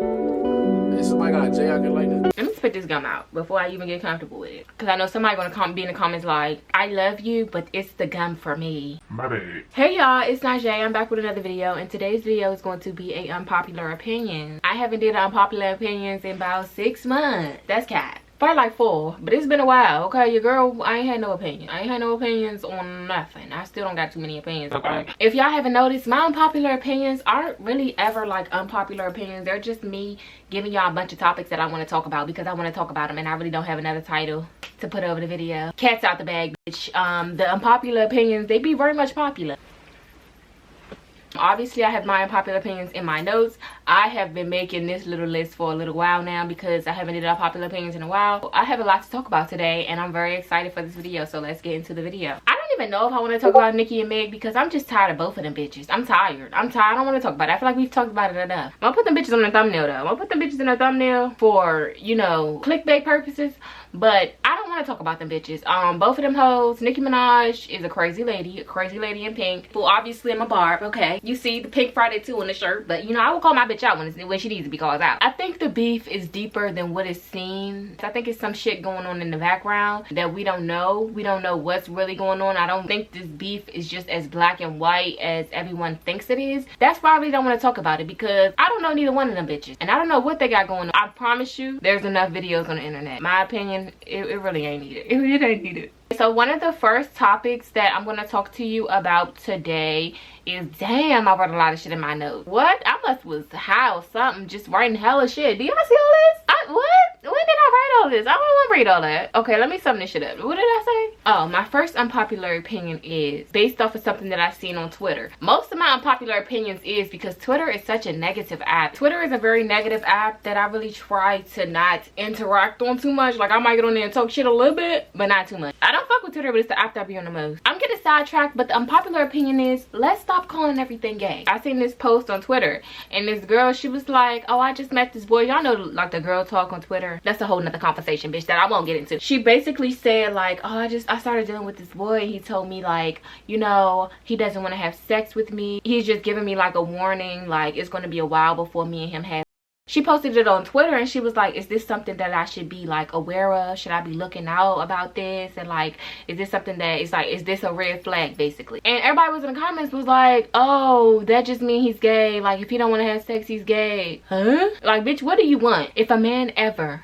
Hey, somebody got a J out there like that? Let me spit this gum out before I even get comfortable with it. Because I know somebody gonna be in the comments like, I love you, but it's the gum for me. My bad. Hey y'all, it's Nijhea. I'm back with another video. And today's video is going to be a unpopular opinion. I haven't did unpopular opinions in about 6 months. That's cat. Probably like 4, but it's been a while. Okay, your girl, I ain't had no opinion. I ain't had no opinions on nothing. I still don't got too many opinions. Okay, if y'all haven't noticed, my unpopular opinions aren't really ever like unpopular opinions. They're just me giving y'all a bunch of topics that I want to talk about because I want to talk about them, and I really don't have another title to put over the video. Cat's out the bag, bitch. The unpopular opinions, they be very much popular. Obviously, I have my unpopular opinions in my notes. I have been making this little list for a little while now because I haven't did unpopular opinions in a while. I have a lot to talk about today, and I'm very excited for this video, so let's get into the video. I don't even know if I want to talk about Nicki and Meg because I'm just tired of both of them bitches. I'm tired. I don't want to talk about it. I feel like we've talked about it enough. I'm gonna put them bitches on the thumbnail though. I'm gonna put them bitches in the thumbnail for, you know, clickbait purposes, but I don't want to talk about them bitches. Both of them hoes. Nicki Minaj is a crazy lady in pink. Well, obviously I'm a barb, okay? You see the Pink Friday 2 on the shirt, but you know, I will call my bitch out when she needs to be called out. I think the beef is deeper than what it seems. I think it's some shit going on in the background that we don't know. We don't know what's really going on. I don't think this beef is just as black and white as everyone thinks it is. That's why I really don't want to talk about it, because I don't know neither one of them bitches, and I don't know what they got going on. I promise you, there's enough videos on the internet. My opinion, it really ain't needed. It ain't needed. So one of the first topics that I'm going to talk to you about today is, damn, I wrote a lot of shit in my notes. What? I must was high or something, just writing hella shit. Do y'all see all this? What? When did I write all this? I don't want to read all that. Okay, let me sum this shit up. What did I say? Oh, my first unpopular opinion is based off of something that I've seen on Twitter. Most of my unpopular opinions is because Twitter is such a negative app. Twitter is a very negative app that I really try to not interact on too much. Like, I might get on there and talk shit a little bit, but not too much. I don't fuck with Twitter, but it's the app that I be on the most. I'm getting sidetracked, but the unpopular opinion is, let's stop calling everything gay. I seen this post on Twitter, and this girl, she was like, oh, I just met this boy. Y'all know, like, the girl talk on Twitter. That's a whole nother conversation, bitch, that I won't get into. She basically said, like, oh, I started dealing with this boy, and he told me, like, you know, he doesn't want to have sex with me. He's just giving me, like, a warning, like, it's going to be a while before me and him have. She posted it on Twitter, and she was like, is this something that I should be like aware of? Should I be looking out about this? And like, is this something that is like, is this a red flag basically? And everybody was in the comments was like, oh, that just means he's gay. Like, if he don't want to have sex, he's gay. Huh? Like, bitch, what do you want? If a man ever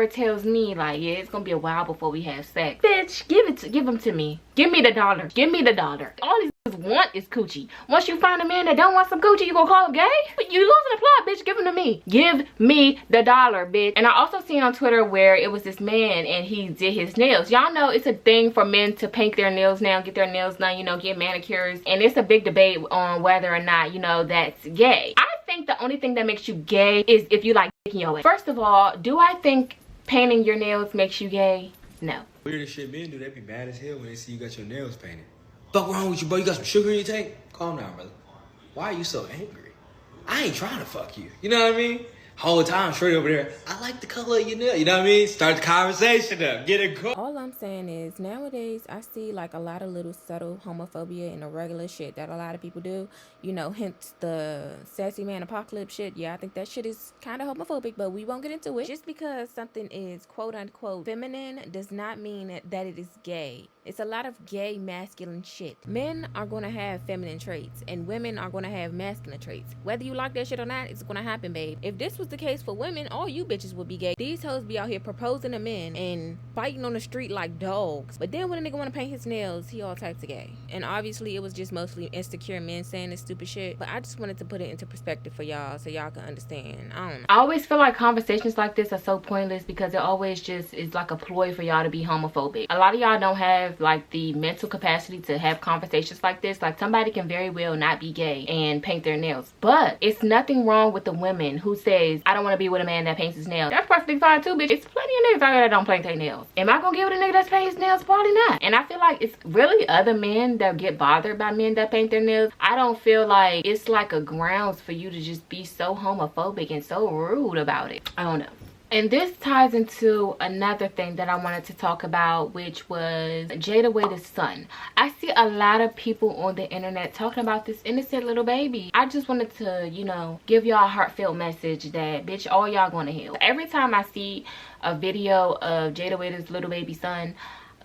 tells me like, yeah, it's gonna be a while before we have sex, bitch, give him to me. Give me the dollar. Give me the dollar. All these want is coochie. Once you find a man that don't want some coochie, you gonna call him gay? But you losing the plot, bitch. Give him to me. Give me the dollar, bitch. And I also seen on Twitter where it was this man and he did his nails. Y'all know it's a thing for men to paint their nails now, get their nails done, you know, get manicures. And it's a big debate on whether or not, you know, that's gay. I think the only thing that makes you gay is if you like dicking your ass. First of all, do I think painting your nails makes you gay? No. Weirdest shit men do, they be mad as hell when they see you got your nails painted. Fuck wrong with you, bro? You got some sugar in your tank? Calm down, brother. Why are you so angry? I ain't trying to fuck you. You know what I mean? Whole time straight over there, I like the color of your nail. You know what I mean? Start the conversation up. Get it going. All I'm saying is nowadays I see like a lot of little subtle homophobia in the regular shit that a lot of people do. You know, hence the sassy man apocalypse shit. Yeah, I think that shit is kind of homophobic, but we won't get into it. Just because something is quote unquote feminine does not mean that it is gay. It's a lot of gay masculine shit. Men are going to have feminine traits and women are going to have masculine traits. Whether you like that shit or not, it's going to happen, babe. If this was the case for women, all you bitches would be gay. These hoes be out here proposing to men and fighting on the street like dogs. But then when a nigga want to paint his nails, he all types of gay. And obviously it was just mostly insecure men saying this stupid shit. But I just wanted to put it into perspective for y'all so y'all can understand. I don't know. I always feel like conversations like this are so pointless because it always just is like a ploy for y'all to be homophobic. A lot of y'all don't have like the mental capacity to have conversations like this. Like, somebody can very well not be gay and paint their nails, but it's nothing wrong with the women who says, I don't want to be with a man that paints his nails. That's perfectly fine too, bitch. It's plenty of niggas out here that don't paint their nails. Am I gonna get with a nigga that's painting his nails? Probably not. And I feel like it's really other men that get bothered by men that paint their nails. I don't feel like it's like a grounds for you to just be so homophobic and so rude about it. I don't know. And this ties into another thing that I wanted to talk about, which was Jada Waiter's son. I see a lot of people on the internet talking about this innocent little baby. I just wanted to, you know, give y'all a heartfelt message that, bitch, all y'all going to hell. Every time I see a video of Jada Waiter's little baby son,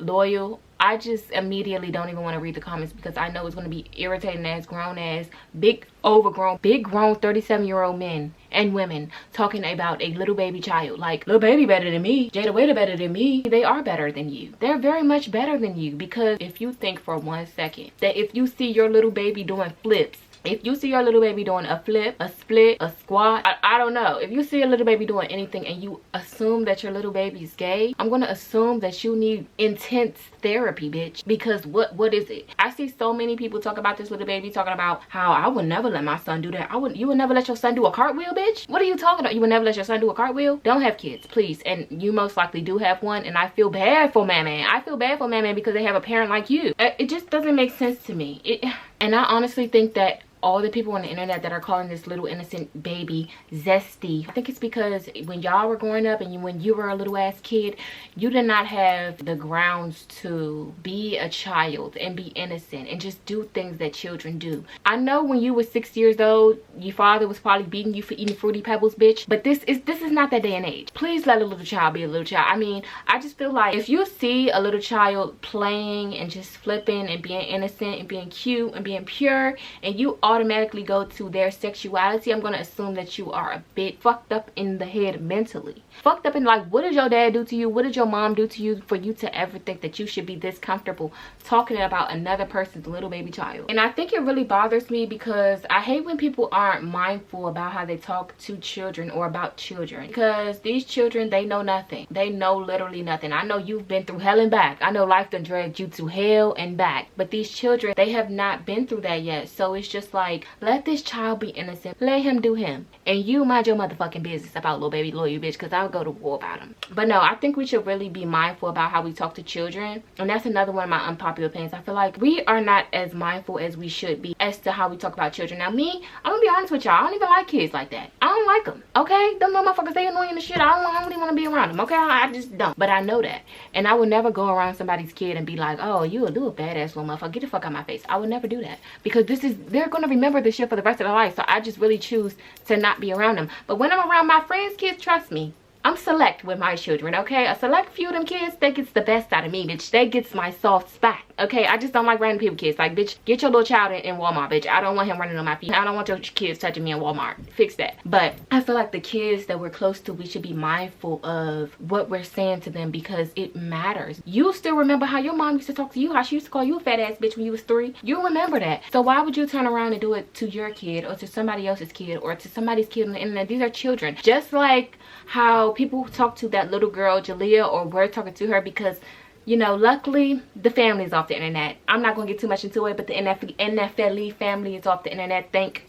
Loyal, I just immediately don't even want to read the comments because I know it's going to be irritating ass, grown ass, big grown 37-year-old men and women talking about a little baby child. Like, little baby better than me, Jada Waiter better than me. They are better than you. They're very much better than you, because if you think for 1 second that if you see your little baby doing flips, if you see your little baby doing a flip, a split, a squat, I don't know. If you see a little baby doing anything and you assume that your little baby is gay, I'm going to assume that you need intense therapy, bitch. Because what is it? I see so many people talk about this little baby, talking about how I would never let my son do that. You would never let your son do a cartwheel, bitch? What are you talking about? You would never let your son do a cartwheel? Don't have kids, please. And you most likely do have one. And I feel bad for my man. I feel bad for my man because they have a parent like you. It just doesn't make sense to me. And I honestly think that all the people on the internet that are calling this little innocent baby zesty, I think it's because when y'all were growing up and when you were a little ass kid, you did not have the grounds to be a child and be innocent and just do things that children do. I know when you were 6 years old, your father was probably beating you for eating Fruity Pebbles, bitch, but this is not that day and age. Please let a little child be a little child. I mean, I just feel like if you see a little child playing and just flipping and being innocent and being cute and being pure, and you automatically go to their sexuality, I'm going to assume that you are a bit fucked up in the head mentally. Fucked up in, like, what did your dad do to you? What did your mom do to you for you to ever think that you should be this comfortable talking about another person's little baby child? And I think it really bothers me because I hate when people aren't mindful about how they talk to children or about children, because these children, they know nothing. They know literally nothing. I know you've been through hell and back. I know life done dragged you to hell and back, but these children, they have not been through that yet. So it's just like, let this child be innocent. Let him do him. And you mind your motherfucking business about little baby Loyal, bitch, because I'll go to war about him. But no, I think we should really be mindful about how we talk to children. And that's another one of my unpopular opinions. I feel like we are not as mindful as we should be as to how we talk about children. Now me, I'm gonna be honest with y'all, I don't even like kids like that. I don't like them, okay? Them little motherfuckers, they annoying the shit. I don't even want to be around them, okay? I just don't. But I know that. And I would never go around somebody's kid and be like, oh, you a little badass little motherfucker. Get the fuck out of my face. I would never do that. Because they're gonna remember this shit for the rest of their life. So I just really choose to not be around them. But when I'm around my friends' kids, trust me, I'm select with my children, okay? A select few of them kids, they gets the best out of me, bitch. They gets my soft spot, okay? I just don't like random people kids. Like, bitch, get your little child in Walmart, bitch. I don't want him running on my feet. I don't want your kids touching me in Walmart. Fix that. But I feel like the kids that we're close to, we should be mindful of what we're saying to them because it matters. You still remember how your mom used to talk to you, how she used to call you a fat ass bitch when you was 3. You remember that. So why would you turn around and do it to your kid or to somebody else's kid or to somebody's kid on the internet? These are children. Just like how people talk to that little girl Jalea, or we're talking to her because, you know, luckily the family's off the internet. I'm not going to get too much into it, but the NFL family is off the internet. Thank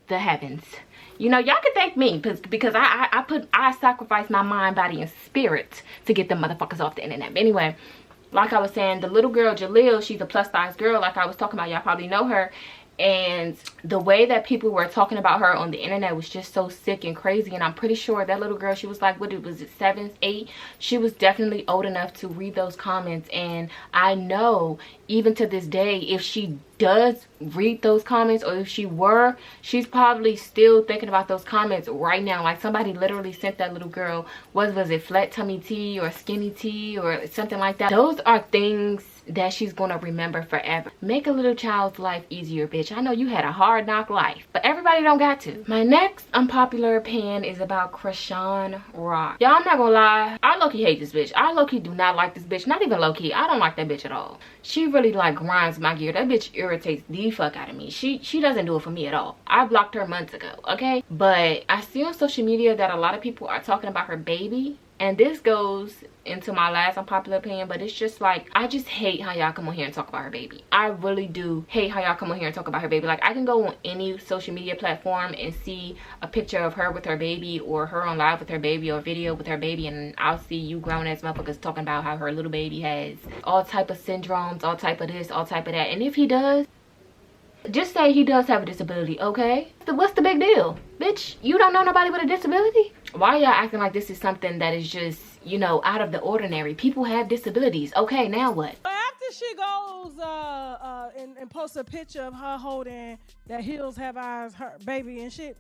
the heavens. You know, y'all can thank me because I sacrificed my mind, body, and spirit to get them motherfuckers off the internet. But anyway, like I was saying, the little girl Jaleel, she's a plus size girl, like I was talking about. Y'all probably know her. And the way that people were talking about her on the internet was just so sick and crazy. And I'm pretty sure that little girl, she was like, what was it, 7, 8? She was definitely old enough to read those comments. And I know even to this day, if she does read those comments, or if she's probably still thinking about those comments right now. Like, somebody literally sent that little girl, was it flat tummy tea or skinny tea or something like that. Those are things that she's gonna remember forever. Make a little child's life easier, bitch. I know you had a hard knock life, but everybody don't got to. My next unpopular opinion is about Krishan Rock. Y'all, I'm not gonna lie, I low-key hate this bitch. I low-key do not like this bitch. Not even low-key, I don't like that bitch at all. She really like grinds my gear. That bitch irritates the fuck out of me. She doesn't do it for me at all. I blocked her months ago, okay? But I see on social media that a lot of people are talking about her baby. And this goes into my last unpopular opinion, but it's just like, I just hate how y'all come on here and talk about her baby. I really do hate how y'all come on here and talk about her baby. Like, I can go on any social media platform and see a picture of her with her baby, or her on live with her baby, or video with her baby, and I'll see you grown ass motherfuckers talking about how her little baby has all type of syndromes, all type of this, all type of that. And if he does, Just say he does have a disability, okay? What's the big deal? Bitch, you don't know nobody with a disability? Why y'all acting like this is something that is just, you know, out of the ordinary? People have disabilities. Okay, now what? After she goes and posts a picture of her holding that Hills Have Eyes, her baby and shit.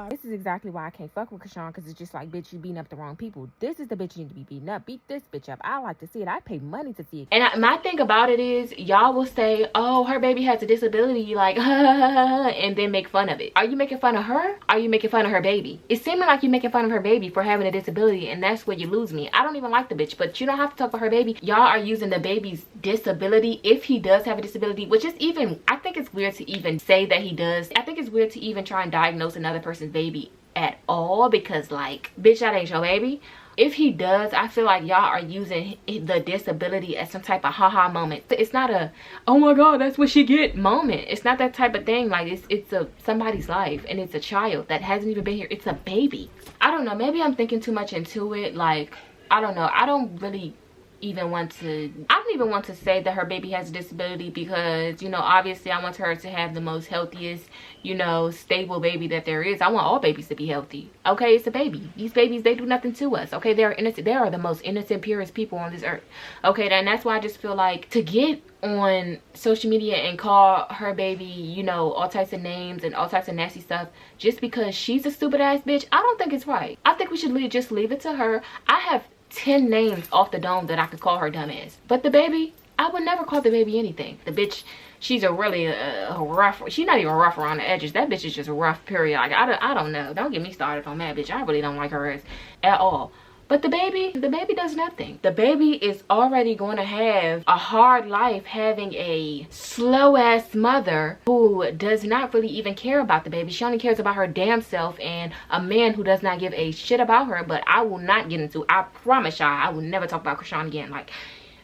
This is exactly why I can't fuck with Krishan, because it's just like, bitch, you beating up the wrong people. This is the bitch you need to be beating up. Beat this bitch up. I like to see it. I pay money to see it. And my thing about it is, y'all will say, oh, her baby has a disability, like, and then make fun of it. Are you making fun of her? Are you making fun of her baby? It's seeming like you're making fun of her baby for having a disability, and that's where you lose me. I don't even like the bitch, but you don't have to talk about her baby. Y'all are using the baby's disability, if he does have a disability, which is even, I think it's weird to even say that he does. I think it's weird to even try and diagnose another person's baby at all, because like, bitch, that ain't your baby. If he does, I feel like y'all are using the disability as some type of haha moment. It's not a, oh my god, that's what she get moment. It's not that type of thing. Like, it's somebody's life, and it's a child that hasn't even been here. It's a baby. I don't know, maybe I'm thinking too much into it. Like, I don't know, I don't even want to say that her baby has a disability, because, you know, obviously I want her to have the most healthiest, you know, stable baby that there is. I want all babies to be healthy. Okay, it's a baby. These babies, they do nothing to us. Okay, they're innocent. They are the most innocent, purest people on this earth. Okay, and that's why I just feel like, to get on social media and call her baby, you know, all types of names and all types of nasty stuff just because she's a stupid ass bitch, I don't think it's right. I think we should just leave it to her. I have 10 names off the dome that I could call her dumbass, but the baby, I would never call the baby anything. The bitch, she's a really rough, she's not even rough around the edges. That bitch is just rough, period. Like, I don't know, don't get me started on that bitch. I really don't like her at all. But the baby does nothing. The baby is already going to have a hard life, having a slow ass mother who does not really even care about the baby. She only cares about her damn self, and a man who does not give a shit about her. But I will not get into, I promise y'all, I will never talk about Krishan again. Like,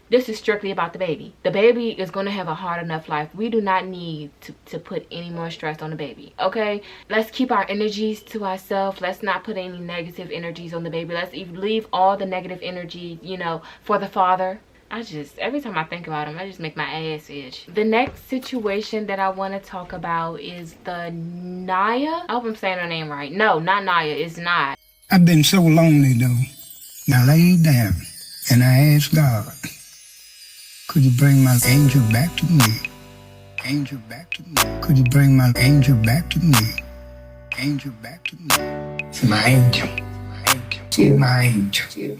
this is strictly about the baby. The baby is going to have a hard enough life. We do not need to put any more stress on the baby, okay? Let's keep our energies to ourselves. Let's not put any negative energies on the baby. Let's leave all the negative energy, you know, for the father. Every time I think about him, I just make my ass itch. The next situation that I want to talk about is the Nijhea. I hope I'm saying her name right. No, not Nijhea. It's not. I've been so lonely, though. Now lay down, and I ask God, could you bring my angel back to me? Angel back to me. Could you bring my angel back to me? Angel back to me. My angel. My angel. My angel.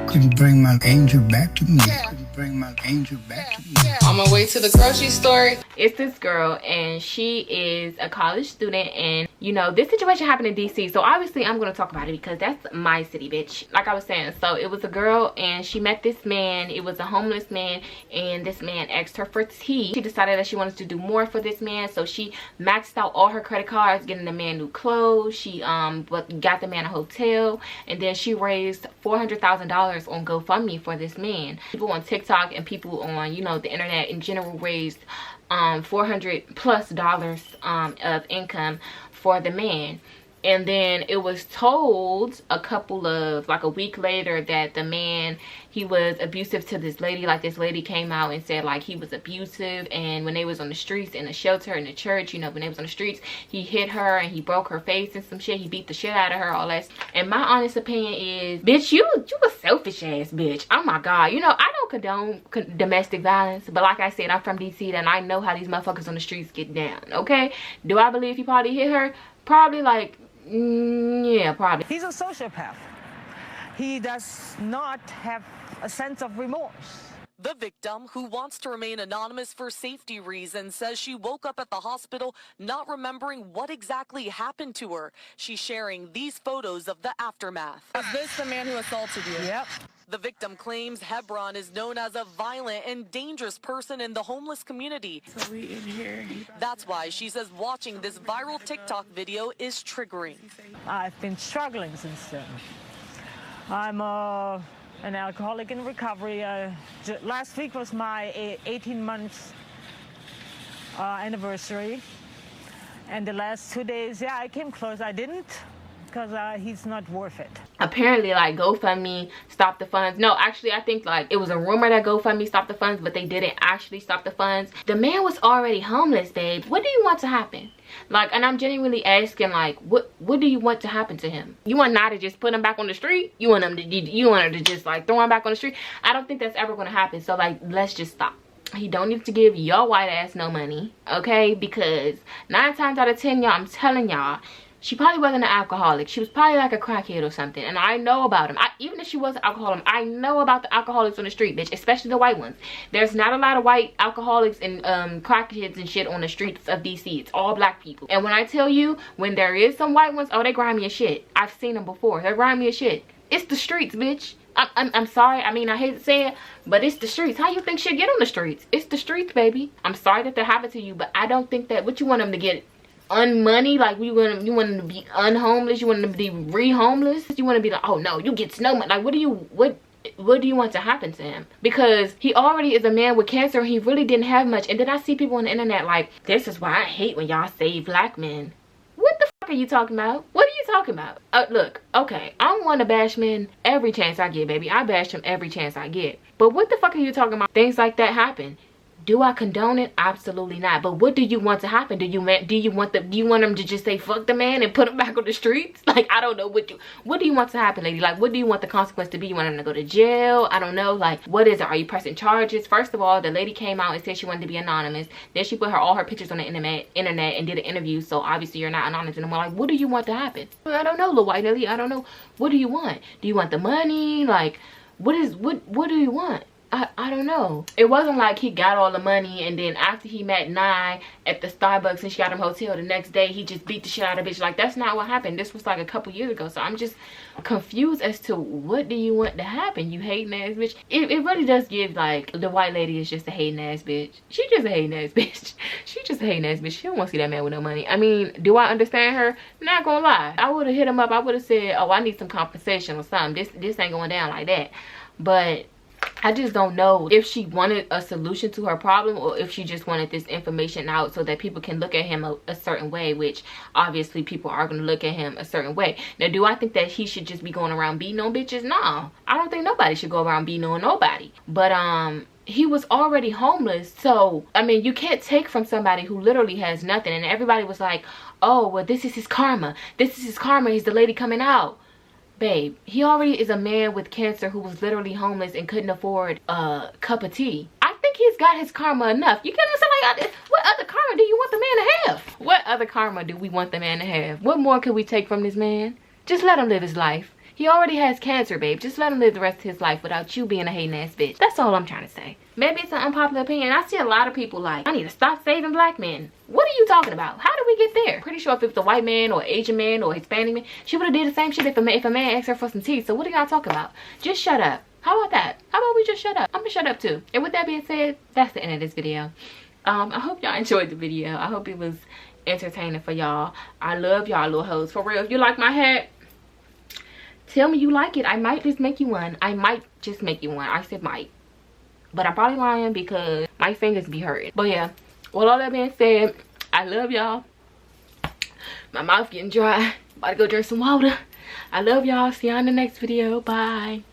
Could you bring my angel back to me? Could you bring my angel back to me? On my way to the grocery store, it's this girl, and she is a college student, and you know, this situation happened in DC, so obviously I'm going to talk about it because that's my city, bitch. Like I was saying, so it was a girl, and she met this man. It was a homeless man, and this man asked her for tea. She decided that she wanted to do more for this man, so she maxed out all her credit cards, getting the man new clothes. She got the man a hotel, and then she raised $400,000 on GoFundMe for this man. People on TikTok and people on, you know, the internet in general raised $400+ of income for the man. And then it was told a week later that the man, he was abusive to this lady. Like, this lady came out and said like he was abusive, and when they was on the streets, in the shelter, in the church, you know, when they was on the streets, he hit her and he broke her face and some shit. He beat the shit out of her, all that. And my honest opinion is, bitch, you a selfish ass bitch. Oh my god. You know, I don't condone domestic violence, but like I said, I'm from DC, and I know how these motherfuckers on the streets get down, okay? Do I believe he probably hit her? Probably, like, yeah, probably. He's a sociopath. He does not have a sense of remorse. The victim, who wants to remain anonymous for safety reasons, says she woke up at the hospital not remembering what exactly happened to her. She's sharing these photos of the aftermath. Is this the man who assaulted you? Yep. The victim claims Hebron is known as a violent and dangerous person in the homeless community. So we in here. That's why she says watching this viral TikTok video is triggering. I've been struggling since then. I'm an alcoholic in recovery. Last week was my 18 months anniversary. And the last 2 days, yeah, I came close. I didn't because he's not worth it. Apparently, like, GoFundMe stopped the funds. No, actually, I think like it was a rumor that GoFundMe stopped the funds, but they didn't actually stop the funds. The man was already homeless, babe. What do you want to happen? Like, and I'm genuinely asking, like, what do you want to happen to him? You want not to just put him back on the street? You want him to just like throw him back on the street? I don't think that's ever going to happen. So like, let's just stop. He don't need to give your white ass no money, okay? Because 9 times out of 10, y'all, I'm telling y'all, she probably wasn't an alcoholic. She was probably like a crackhead or something. And I know about him. Even if she was an alcoholic, I know about the alcoholics on the street, bitch. Especially the white ones. There's not a lot of white alcoholics and crackheads and shit on the streets of DC. It's all black people. And when I tell you, when there is some white ones, oh, they grimy as shit. I've seen them before. They're grimy as shit. It's the streets, bitch. I'm sorry. I mean, I hate to say it, but it's the streets. How you think shit get on the streets? It's the streets, baby. I'm sorry that that happened to you, but I don't think that, what you want them to get? Unmoney? Like, you want them to be unhomeless? You want them to be re-homeless? You want to be like, oh no, you get no money? Like, what do you want to happen to him? Because he already is a man with cancer. He really didn't have much. And then I see people on the internet like, this is why I hate when y'all save black men. What the fuck are you talking about? What are you talking about? Look, okay, I'm one to bash men every chance I get, baby. I bash them every chance I get. But what the fuck are you talking about? Things like that happen. Do I condone it? Absolutely not. But what do you want to happen? Do you want them to just say fuck the man and put him back on the streets? Like, I don't know what do you want to happen, lady? Like, what do you want the consequence to be? You want him to go to jail? I don't know. Like, what is it? Are you pressing charges? First of all, the lady came out and said she wanted to be anonymous. Then she put all her pictures on the internet and did an interview. So obviously you're not anonymous anymore. Like, what do you want to happen? I don't know, little white lady. I don't know. What do you want? Do you want the money? Like, what do you want? I don't know. It wasn't like he got all the money and then after he met Nye at the Starbucks and she got him hotel, the next day he just beat the shit out of the bitch. Like, that's not what happened. This was like a couple years ago. So I'm just confused as to what do you want to happen, you hating ass bitch. It really does give like the white lady is just a hating ass bitch. She just a hating ass bitch. She just a hating ass bitch. She don't want to see that man with no money. I mean, do I understand her? Not gonna lie. I would have hit him up. I would have said, oh, I need some compensation or something. This ain't going down like that. But I just don't know if she wanted a solution to her problem or if she just wanted this information out so that people can look at him a certain way, which obviously people are going to look at him a certain way. Now, do I think that he should just be going around beating on bitches? No, I don't think nobody should go around beating on nobody. But he was already homeless. So, I mean, you can't take from somebody who literally has nothing. And everybody was like, oh, well, this is his karma. This is his karma. He's the lady coming out. Babe, he already is a man with cancer who was literally homeless and couldn't afford a cup of tea. I think he's got his karma enough. You get what I'm saying? Like, what other karma do you want the man to have? What other karma do we want the man to have? What more could we take from this man? Just let him live his life. He already has cancer, babe. Just let him live the rest of his life without you being a hating ass bitch. That's all I'm trying to say. Maybe it's an unpopular opinion. I see a lot of people like, I need to stop saving black men. What are you talking about? How did we get there? Pretty sure if it was a white man or Asian man or Hispanic man, she would have did the same shit if a man asked her for some tea. So what are y'all talking about? Just shut up. How about that? How about we just shut up? I'm gonna shut up too. And with that being said, that's the end of this video. I hope y'all enjoyed the video. I hope it was entertaining for y'all. I love y'all little hoes. For real, if you like my hat, tell me you like it. I might just make you one. I might just make you one. I said might. But I'm probably lying because my fingers be hurting. But yeah, with all that being said, I love y'all. My mouth getting dry. About to go drink some water. I love y'all. See y'all in the next video. Bye.